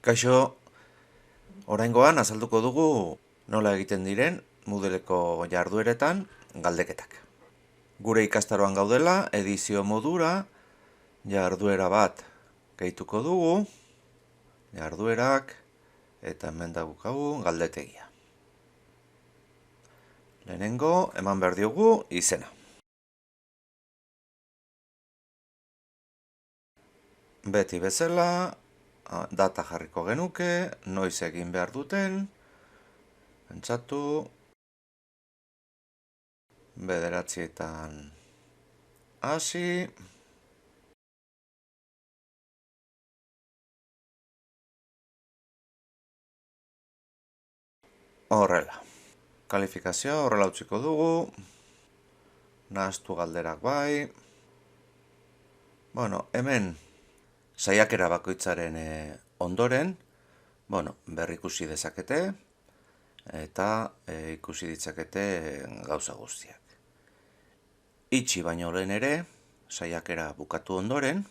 Kaixo, oraingoan azalduko dugu nola egiten diren Moodleko jardueretan galdeketak. Gure ikastaroan gaudela, edizio modura jarduera bat gehituko dugu, jarduerak, eta hemen daukagu galdetegia. Lehenengo, eman behar diogu izena. Beti bezala, data jarriko genuke, noiz egin behar duten, pentsatu, 9:00 hasi, horrela. Kalifikazioa horrela utziko dugu, nahastu galderak bai. Hemen saiakera bakoitzaren ondoren, berrikusi dezakete eta ikusi ditzakete gauza guztiak. Itxi baino lehen ere, saiakera bukatu ondoren,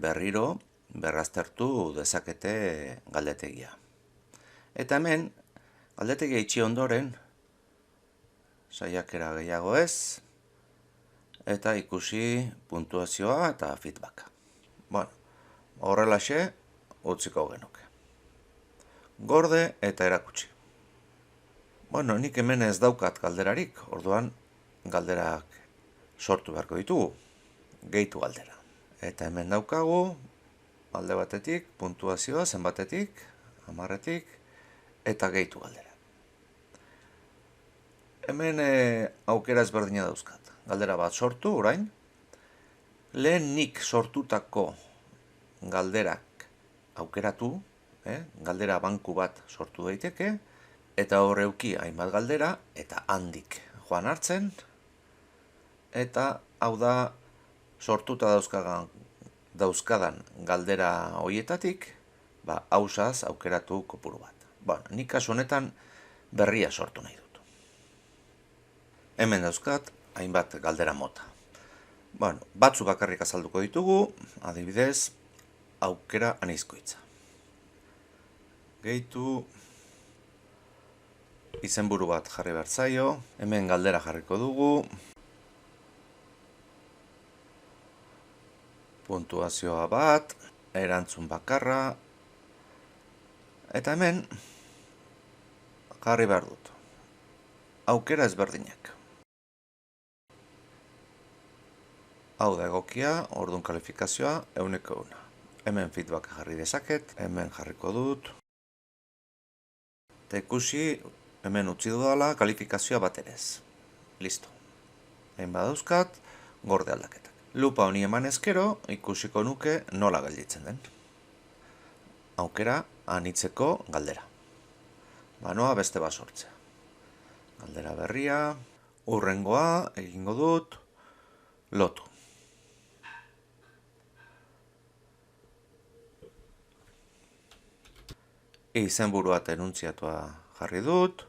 berriro berraztertu dezakete galdetegia. Eta hemen, galdetegia itxi ondoren, saiakera gehiago ez, eta ikusi puntuazioa eta feedbacka. Horrelaxe utziko genuke. Gorde eta erakutsi. Nik hemen ez daukat galderarik, orduan galderak sortu beharko ditugu. Gehitu galdera. Eta hemen daukagu, alde batetik, puntuazioa zenbatetik, 10-etik, eta gehitu galdera. Hemen aukera ezberdina dauzkat. Galdera bat sortu, orain. Lehen nik sortutako galderak aukeratu, galdera banku bat sortu daiteke, eta horreuki hainbat galdera, eta handik joan hartzen, eta hau da sortuta dauzkadan galdera horietatik, hausaz aukeratu kopuru bat. Nik kasu honetan berria sortu nahi dut. Hemen dauzkat hainbat galdera mota. Batzu bakarrik azalduko ditugu, adibidez, aukera anizkoitza. Gehitu, izenburu bat jarri behar zaio, hemen galdera jarriko dugu, puntuazioa bat, erantzun bakarra, eta hemen jarri behar dut. Aukera ezberdinak. Hau da egokia, orduan kalifikazioa, 100%. Hemen feedback jarri dezaket, hemen jarriko dut. Eta ikusi, hemen utzi dudala kalifikazioa baterez. Listo. Hemen badauzkat, gorde aldaketak. Lupa honi eman ezkero, ikusiko nuke nola gelditzen den. Aukera anitzeko galdera. Banoa beste bat sortzea. Galdera berria, hurrengoa, egingo dut, lotu. Izenburu bat enuntziatua jarri dut,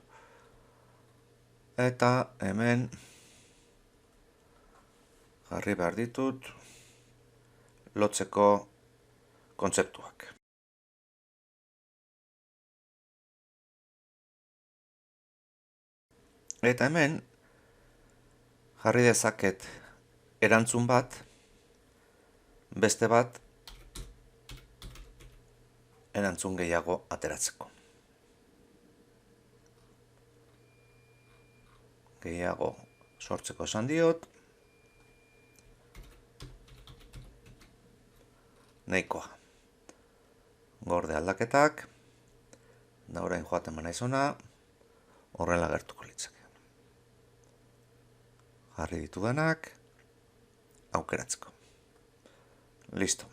eta hemen jarri behar ditut lotzeko kontzeptuak. Eta hemen jarri dezaket erantzun bat, beste bat, erantzun gehiago ateratzeko. Gehiago sortzeko esan diot. Nahikoa. Gorde aldaketak. Da orain joaten banaizona, horrela gertuko litzake. Jarri ditudanak, aukeratzeko. Listo.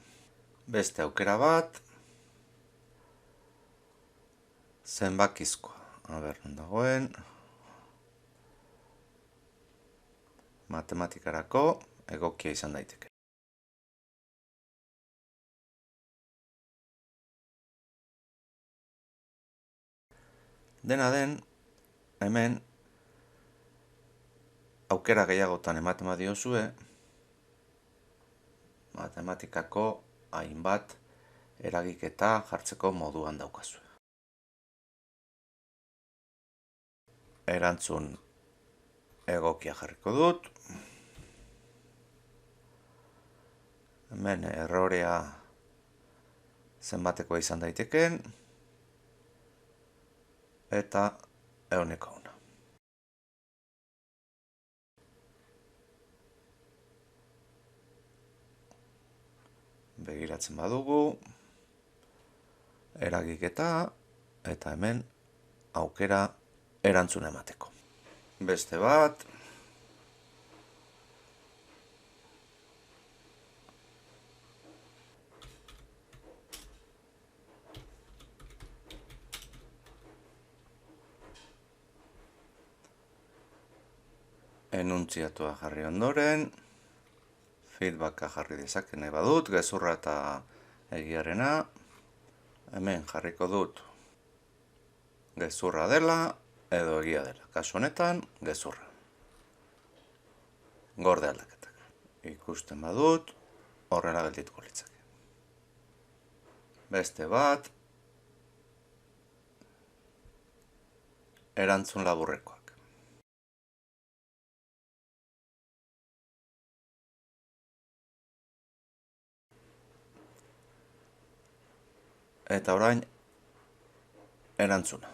Beste aukera bat, zenbakizkoa. Non dagoen. Matematikarako egokia izan daiteke. Dena den, hemen aukera gehiagotan ematen badiozue, matematikako hainbat eragiketa jartzeko moduan daukazu. Erantzun egokia jarriko dut. Hemen errorea zenbatekoa izan daiteken. Eta 100. Begiratzen badugu, eragiketa eta hemen aukera erantzun emateko. Beste bat, enuntziatua jarri ondoren, feedbacka jarri dezake nahi badut, gezurra eta egiarena, hemen jarriko dut gezurra dela edo egia dela. Kasu honetan, gezurra. Gorde aldaketak. Ikusten badut, horrela geldituko litzake. Beste bat, erantzun laburrekoak. Eta orain, erantzuna.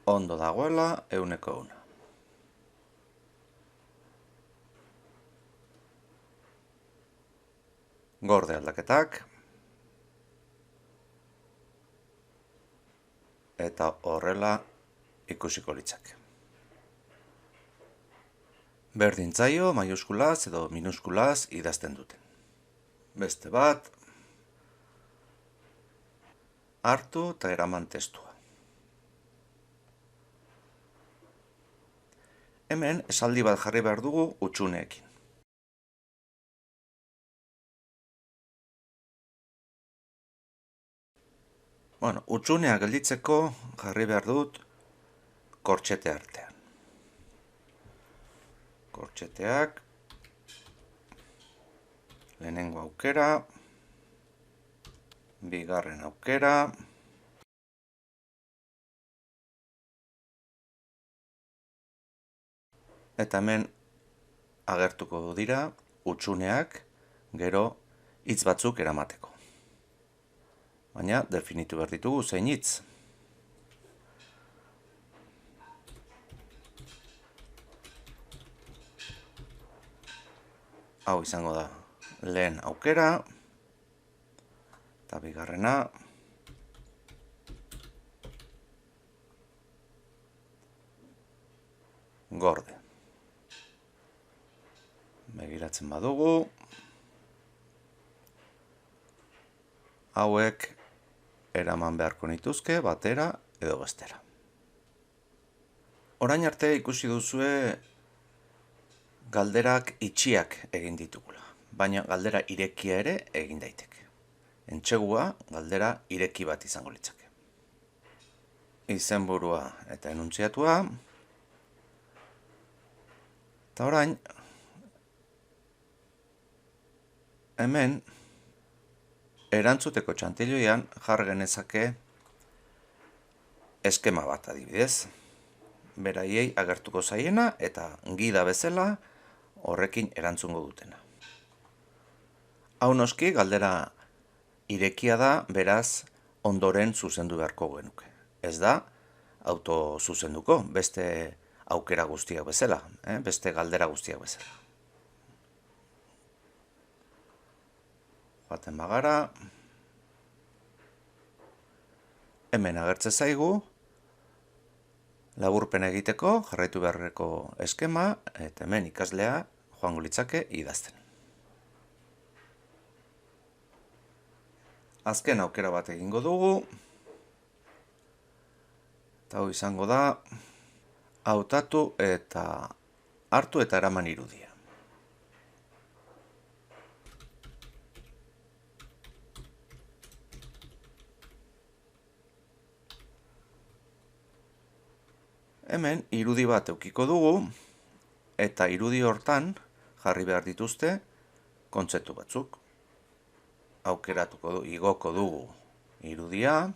Ondo dagoela, 100. Gorde aldaketak. Eta horrela ikusiko litzake. Berdin zaio, maiuskulaz edo minuskulaz idazten duten. Beste bat, hartu eta eraman testua. Hemen esaldi bat jarri behar dugu hutsuneekin. Hutsunea gelditzeko jarri behar dut kortxete artean. Kortxeteak, lehenengo aukera, bigarren aukera, eta hemen agertuko dira hutsuneak gero hitz batzuk eramateko. Baina definitu behar ditugu zein hitz. Hau izango da lehen aukera, eta bigarrena, gorde. Begiratzen badugu, hauek eraman beharko nituzke batera edo bestera. Orain arte ikusi duzue galderak itxiak egin ditugula, baina galdera irekia ere egin daiteke. Entsegua galdera ireki bat izango litzake. Izenburua eta enuntziatua. Eta orain, hemen, erantzuteko txantiloian jar genezake eskema bat adibidez. Beraiei agertuko zaiena eta gida bezala horrekin erantzungo dutena. Hau noski galdera irekia da, beraz ondoren zuzendu beharko genuke. Ez da autozuzenduko, beste aukera guztiak bezala, beste galdera guztiak bezala. Joaten bagara, hemen agertze zaigu, laburpen egiteko jarraitu beharreko eskema, eta hemen ikaslea joango litzake idazten. Azken aukera bat egingo dugu, eta hau izango da, hautatu eta hartu eta eraman irudia. Hemen irudi bat eukiko dugu, eta irudi hortan jarri behar dituzte kontzeptu batzuk. Aukeratuko du, igoko dugu irudia,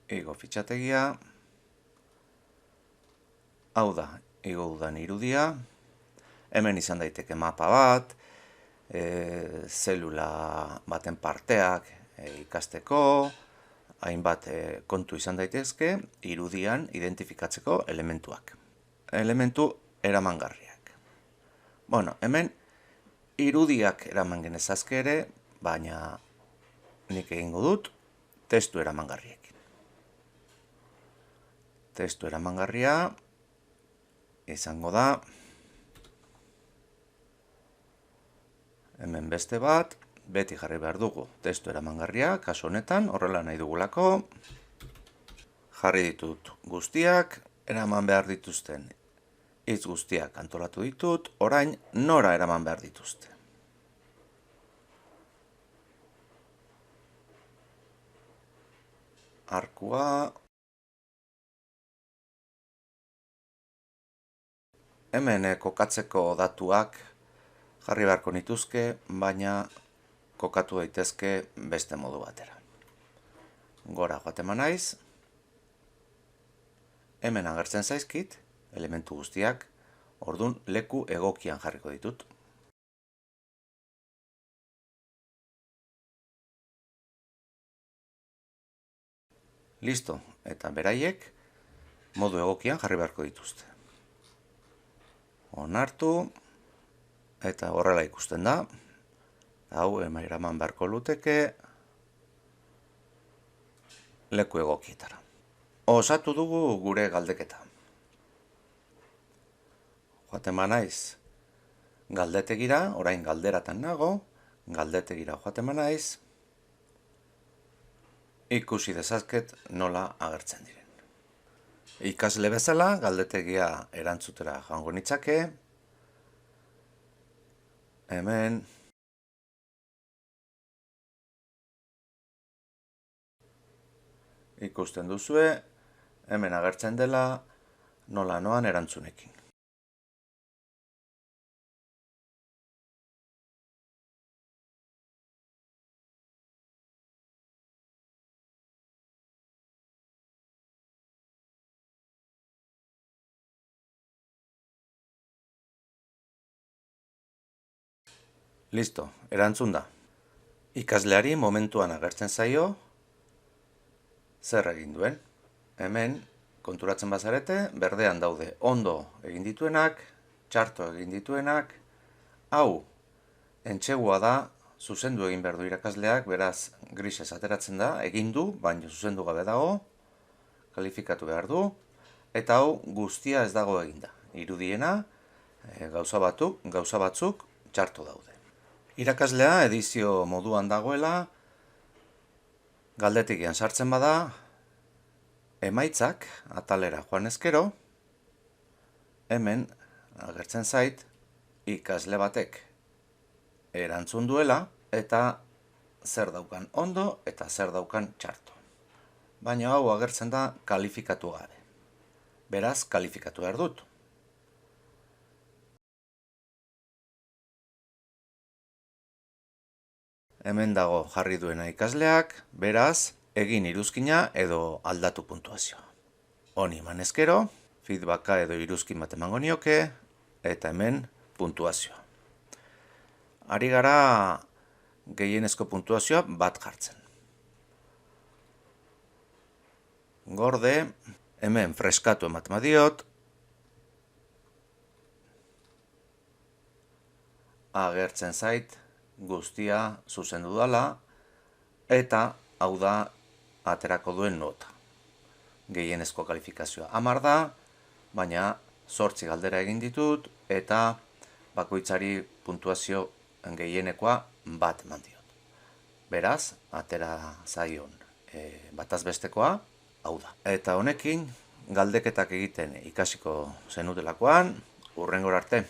igo fitxategia, hau da, igo dudan irudia, hemen izan daiteke mapa bat, zelula baten parteak ikasteko, hainbat kontu izan daitezke, irudian identifikatzeko elementuak. Elementu eramangarriak. Bueno, hemen irudiak eraman genezazke ere, baina nik egingo dut testu eramangarriekin. Testu eramangarria izango da hemen beste bat, beti jarri behar dugu testu eramangarria, kasu honetan, horrela nahi dugulako, jarri ditut guztiak, eraman behar dituzten hitz guztiak antolatu ditut, orain nora eraman behar dituzte. Arkua, hemen kokatzeko datuak jarri beharko nituzke, baina kokatu daitezke beste modu batera. Gora joaten naiz, hemen agertzen zaizkit, elementu guztiak, ordun leku egokian jarriko ditut. Listo, eta beraiek modu egokian jarri beharko dituzte. Onartu, eta horrela ikusten da. Hau eraman beharko luteke leku egokietara. Osatu dugu gure galdeketa. Joaten naiz galdetegira, orain galderatan nago, galdetegira joaten naiz, ikusi dezazket nola agertzen diren. Ikasle bezala, galdetegia erantzutera joango nitzake, hemen ikusten duzue, hemen agertzen dela nola noan erantzunekin. Listo, erantzun da. Ikasleari momentuan agertzen zaio, zer egin duen. Hemen, konturatzen bazarete, berdean daude ondo egin dituenak, txarto egin dituenak, hau, entsegua da, zuzendu egin behar du irakasleak, beraz grisez ateratzen da, egin du, baina zuzendu gabe dago, kalifikatu behar du, eta hau guztia ez dago eginda. Irudiena, gauza batzuk txarto daude. Irakaslea edizio moduan dagoela, galdetegian sartzen bada, emaitzak atalera joan ezkero, hemen agertzen zait ikasle batek erantzun duela eta zer daukan ondo eta zer daukan txarto. Baina hau agertzen da kalifikatu gabe. Beraz, kalifikatu behar dut. Hemen dago jarri duena ikasleak, beraz, egin iruzkina edo aldatu puntuazioa. Honi eman ezkero, feedbacka edo iruzkin bat emango nioke, eta hemen puntuazioa. Ari gara gehienezko puntuazioa bat jartzen. Gorde, hemen freskatu ematen diot, agertzen zait, guztia zuzendu dala, eta hau da aterako duen nota. Gehienezko kalifikazioa 10 da, baina 8 galdera egin ditut, eta bakoitzari puntuazio gehienekoa bat eman diot. Beraz, atera zaion bataz bestekoa, hau da. Eta honekin, galdeketak egiten ikasiko zenutelakoan, hurrengora arte.